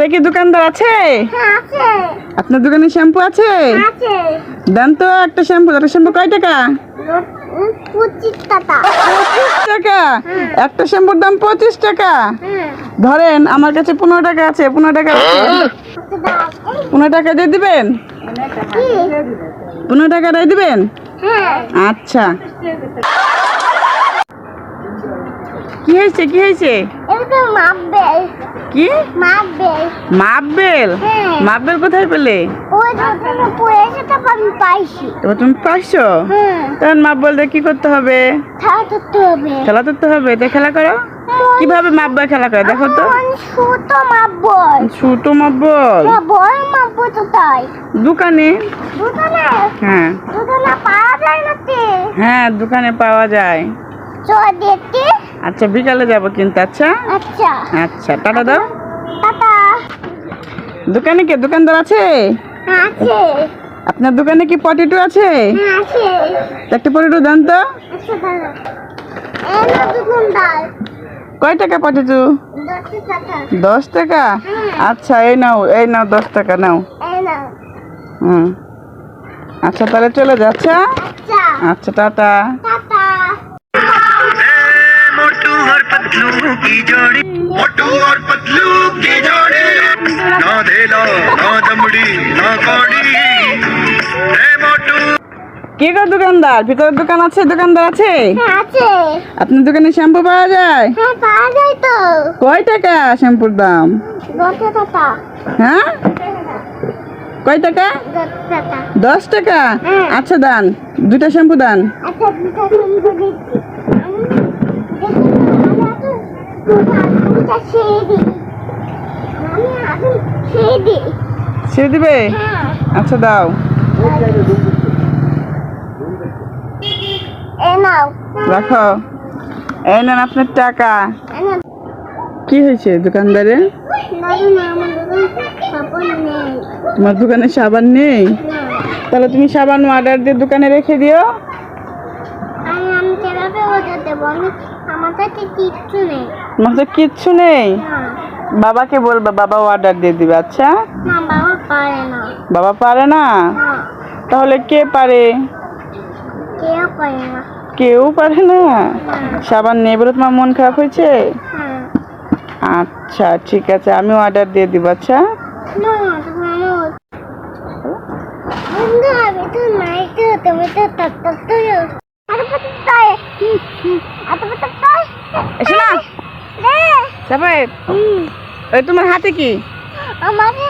ঘরে কি দোকানদার আছে? আছে। আপনার দোকানে শ্যাম্পু আছে? আছে। দেন তো একটা শ্যাম্পু। একটা শ্যাম্পু কয় টাকা? 25 টাকা। 25 টাকা? একটা শ্যাম্পুর দাম 25 টাকা? ধরেন আমার কাছে 15 টাকা আছে। 15 টাকা আছে। 15 টাকা দিয়ে দিবেন? 15 টাকা দিয়ে দিবেন? আচ্ছা। কি হয়েছে? কি হয়েছে? এটা মাপবেল। কি মাপবেল? মাপবেল? মাপবেল কোথায় পেলে? ওই দোকানে পড়েছে তো আমি পাইছি। এবার তুমি পাইছো? তখন মাপবেল দিয়ে কি করতে হবে? খেলা করতে হবে। খেলা করতে হবে। তো খেলা করো। কিভাবে মাপবেল খেলা করে দেখো তো? ছোট মাপবল। ছোট মাপবেল? বড় মাপবল তো তাই। দোকানে? দোকানে? হ্যাঁ। দোকানে পাওয়া যায় নাকি? হ্যাঁ, দোকানে পাওয়া যায়। চল দেখতে। আচ্ছা, বিকালে যাব কিন্তু। আচ্ছা আচ্ছা। আচ্ছা, টাটা দাও। টাটা। দোকানে কে দোকানদার আছে? আছে। আপনার দোকানে কি পটেটো আছে? আছে। একটা পটেটো দেন তো। আচ্ছা দাদা। এই না দোকানদার। কয় টাকা পটেটো? 10 টাকা। 10 টাকা? আচ্ছা, এই নাও 10 টাকা নাও। এই না। আচ্ছা, তাহলে চলে যাচ্ছে। আচ্ছা। আচ্ছা, টাটা। টাটা। मोटू और पतलू की जोड़ी, मोटू और पतलू की जोड़ी, ना धेला ना दमड़ी ना कौड़ी, रे मोटू। কি গো দোকানদার, ভিতরে দোকান আছে? দোকানদার আছে? আছে। আপনার দোকানে শ্যাম্পু পাওয়া যায়? হ্যাঁ পাওয়া যায় তো। কয় টাকা শ্যাম্পুর দাম? 10 টাকা। হ্যাঁ, কয় টাকা? 10 টাকা। 10 টাকা? আচ্ছা, দান। দুইটা শ্যাম্পু দান। আচ্ছা দুটো সুন্দর দিচ্ছি। সে দিবে? আচ্ছা, দাও। রাখো। এই নেন আপনার টাকা। কি হয়েছে দোকানদারে? তোমার দোকানে সাবান নেই? তাহলে তুমি সাবান অর্ডার দিয়ে দোকানে রেখে দিও। আমার কাছে কিচ্ছু নেই। তোমার কাছে কিচ্ছু নেই? বাবাকে বলবা, বাবা অর্ডার দিয়ে দিবে। আচ্ছা। না বাবা পারে না। বাবা পারে না? তাহলে কে পারে? কেউ পারে না। কেউ পারে না? সাবান নেই বলে তোমার মন খারাপ হয়েছে? আচ্ছা, ঠিক আছে, আমি অর্ডার দিয়ে দিব। আচ্ছা। এসো না সাফায়েত, ওই তোমার হাতে কি? আমাকে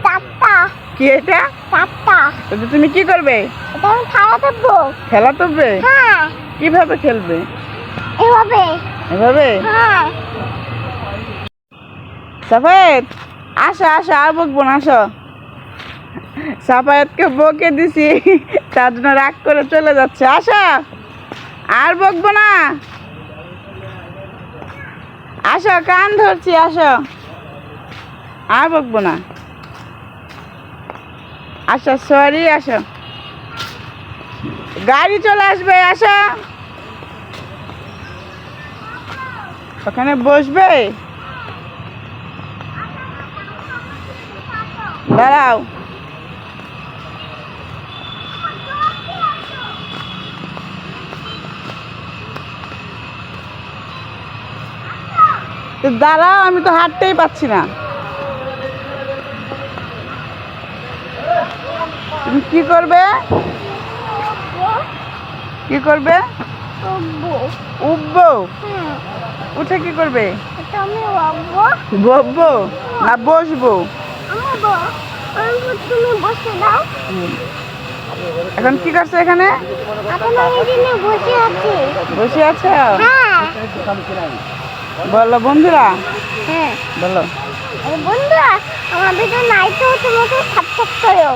চারটা। কি এটা? চারটা। তো তুমি কি করবে? এটা আমি খেলা দেবো। খেলা করবে? হ্যাঁ। কিভাবে খেলবে? এভাবে। এভাবে? হ্যাঁ। সাফায়েত, আসো আসো, আর বকবো না, আসো। সাফায়েতকে বকে দিছি, তার জন্য রাগ করে চলে যাচ্ছে। আসো, আর বকবো না। আসো, কান ধরছি, আসো, আর বকবো না। আসো, সরি, আসো, গাড়ি চলে আসবে। আসো, ওখানে বসবে। দাঁড়াও। দাঁড়াও, আমি তো হাঁটতেই পাচ্ছি না। তুমি কি করবে? কি করবে? উঠবো? উঠে কি করবে? বসবো না বসবো? তুমি বসে দাও। এখন কি করছো এখানে? এখন আমি এখানে বসে আছি। বসে আছো? হ্যাঁ। বলো বন্ধুরা। হ্যাঁ বলো বন্ধুরা, আমার ভিডিও নাইটেও তোমাকে সাবস্ক্রাইব করো।